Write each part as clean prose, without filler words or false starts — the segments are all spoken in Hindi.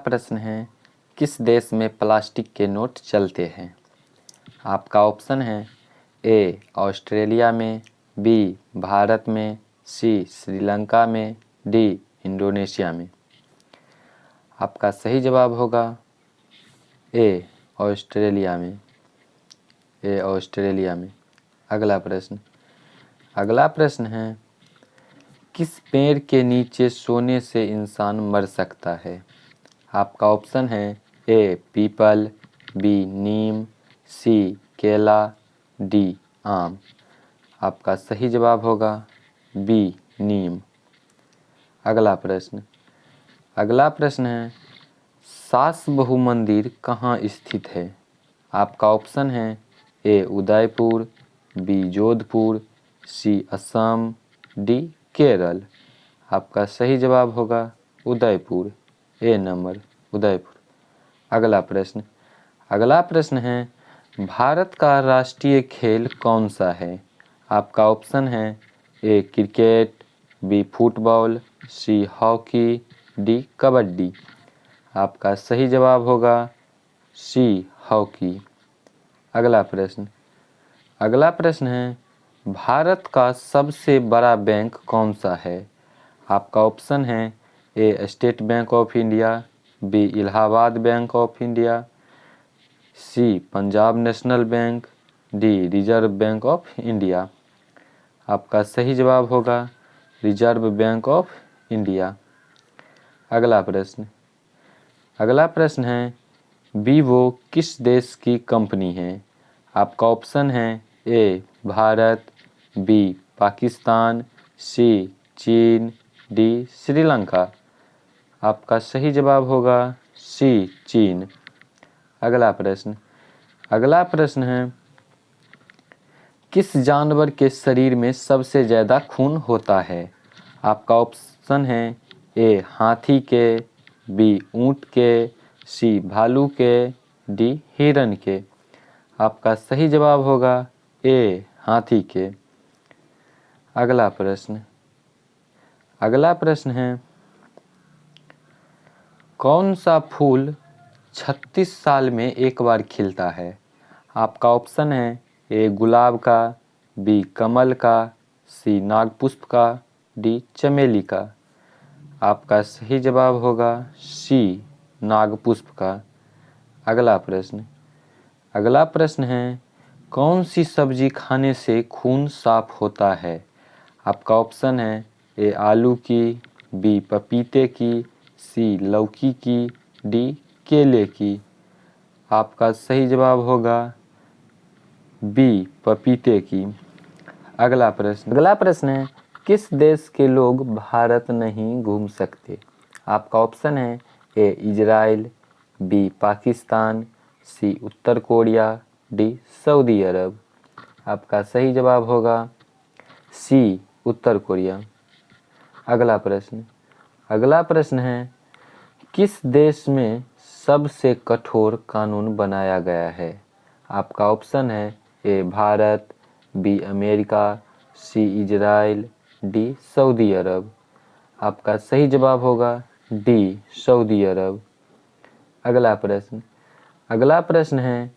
प्रश्न है, किस देश में प्लास्टिक के नोट चलते हैं? आपका ऑप्शन है ए ऑस्ट्रेलिया में, बी भारत में, सी श्रीलंका में, डी इंडोनेशिया में। आपका सही जवाब होगा ए ऑस्ट्रेलिया में, ए ऑस्ट्रेलिया में। अगला प्रश्न है, किस पेड़ के नीचे सोने से इंसान मर सकता है? आपका ऑप्शन है ए पीपल, बी नीम, सी केला, डी आम। आपका सही जवाब होगा बी नीम। अगला प्रश्न है, सास बहु मंदिर कहाँ स्थित है? आपका ऑप्शन है ए उदयपुर, बी जोधपुर, सी असम, डी केरल। आपका सही जवाब होगा उदयपुर, ए नंबर उदयपुर। अगला प्रश्न है, भारत का राष्ट्रीय खेल कौन सा है? आपका ऑप्शन है A cricket, B football, C hockey, D kabaddi. आपका सही जवाब होगा सी हॉकी। अगला प्रश्न है, भारत का सबसे बड़ा बैंक कौन सा है? आपका ऑप्शन है A State Bank of India, B Allahabad Bank of India, C Punjab National Bank, D Reserve Bank of India. आपका सही जवाब होगा रिजर्व बैंक ऑफ इंडिया। अगला प्रश्न है, वीवो किस देश की कंपनी है? आपका ऑप्शन है ए भारत, बी पाकिस्तान, सी चीन, डी श्रीलंका। आपका सही जवाब होगा सी चीन। अगला प्रश्न है, किस जानवर के शरीर में सबसे ज़्यादा खून होता है? आपका ऑप्शन है ए हाथी के, बी ऊंट के, सी भालू के, डी हिरन के। आपका सही जवाब होगा ए हाथी के। अगला प्रश्न है, कौन सा फूल 36 साल में एक बार खिलता है? आपका ऑप्शन है ए गुलाब का, बी कमल का, सी नागपुष्प का, डी चमेली का। आपका सही जवाब होगा सी नागपुष्प का। अगला प्रश्न है, कौन सी सब्जी खाने से खून साफ होता है? आपका ऑप्शन है ए आलू की, बी पपीते की, सी लौकी की, डी केले की। आपका सही जवाब होगा बी पपीते की। अगला प्रश्न है, किस देश के लोग भारत नहीं घूम सकते? आपका ऑप्शन है ए इजराइल, बी पाकिस्तान, सी उत्तर कोरिया, डी सऊदी अरब। आपका सही जवाब होगा सी उत्तर कोरिया। अगला प्रश्न है, किस देश में सबसे कठोर कानून बनाया गया है? आपका ऑप्शन है A Bharat, B America, C Israel, D Saudi Arabia. आपका सही जवाब होगा डी सऊदी अरब। अगला प्रश्न है,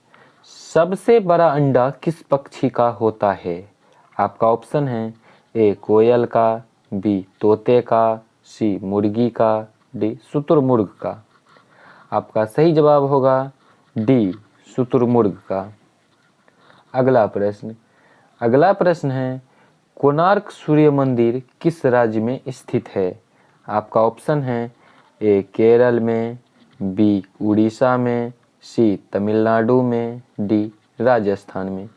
सबसे बड़ा अंडा किस पक्षी का होता है? आपका ऑप्शन है ए कोयल का, बी तोते का, सी मुर्गी का, डी शुतुरमुर्ग का। आपका सही जवाब होगा डी शुतुरमुर्ग का। अगला प्रश्न है, कोणार्क सूर्य मंदिर किस राज्य में स्थित है? आपका ऑप्शन है ए केरल में, बी उड़ीसा में, सी तमिलनाडु में, डी राजस्थान में।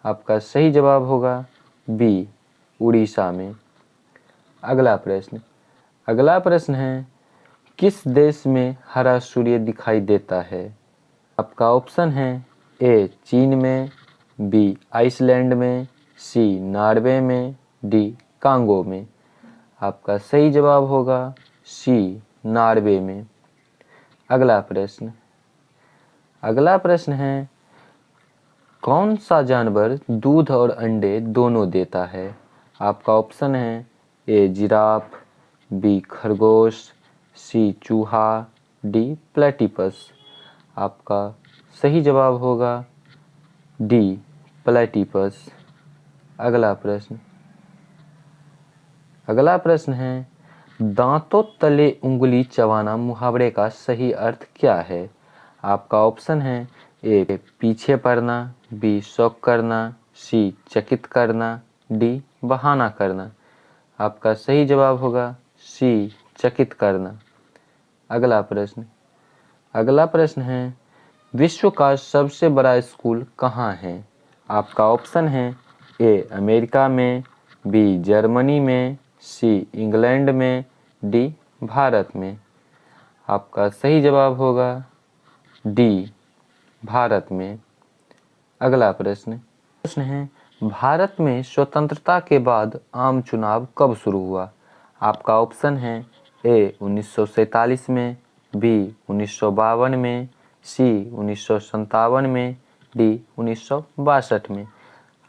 आपका सही जवाब होगा बी उड़ीसा में। अगला प्रश्न है, किस देश में हरा सूर्य दिखाई देता है? आपका ऑप्शन है ए चीन में, बी आइसलैंड में, सी नॉर्वे में, डी कांगो में। आपका सही जवाब होगा सी नॉर्वे में। अगला प्रश्न है, कौन सा जानवर दूध और अंडे दोनों देता है? आपका ऑप्शन है ए जिराफ, बी खरगोश, सी चूहा, डी प्लेटिपस। आपका सही जवाब होगा डी प्लेटिपस। अगला प्रश्न है दांतों तले उंगली चबाना मुहावरे का सही अर्थ क्या है? आपका ऑप्शन है ए पीछे पड़ना, बी शौक करना, सी चकित करना, डी बहाना करना। आपका सही जवाब होगा सी चकित करना। अगला प्रश्न है विश्व का सबसे बड़ा स्कूल कहाँ है? आपका ऑप्शन है ए अमेरिका में, बी जर्मनी में, सी इंग्लैंड में, डी भारत में। आपका सही जवाब होगा डी भारत में। अगला प्रश्न है भारत में स्वतंत्रता के बाद आम चुनाव कब शुरू हुआ? आपका ऑप्शन है ए 1947 में, बी 1952 में, सी 1957 में, डी 1962 में।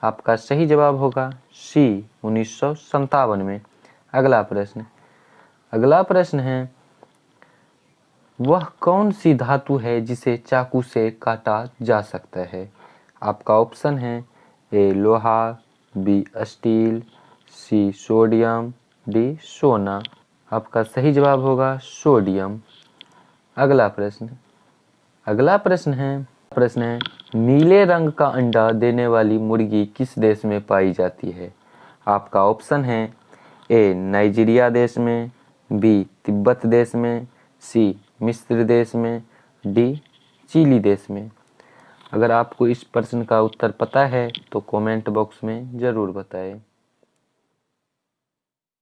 आपका सही जवाब होगा सी 1957 में। अगला प्रश्न है वह कौन सी धातु है जिसे चाकू से काटा जा सकता है? आपका ऑप्शन है ए लोहा, B steel, C sodium, D सोना। आपका सही जवाब होगा सोडियम। अगला प्रश्न है नीले रंग का अंडा देने वाली मुर्गी किस देश में पाई जाती है? आपका ऑप्शन है ए नाइजीरिया देश में, बी तिब्बत देश में, सी मिस्र देश में, डी चिली देश में। अगर आपको इस प्रश्न का उत्तर पता है तो कमेंट बॉक्स में ज़रूर बताएं।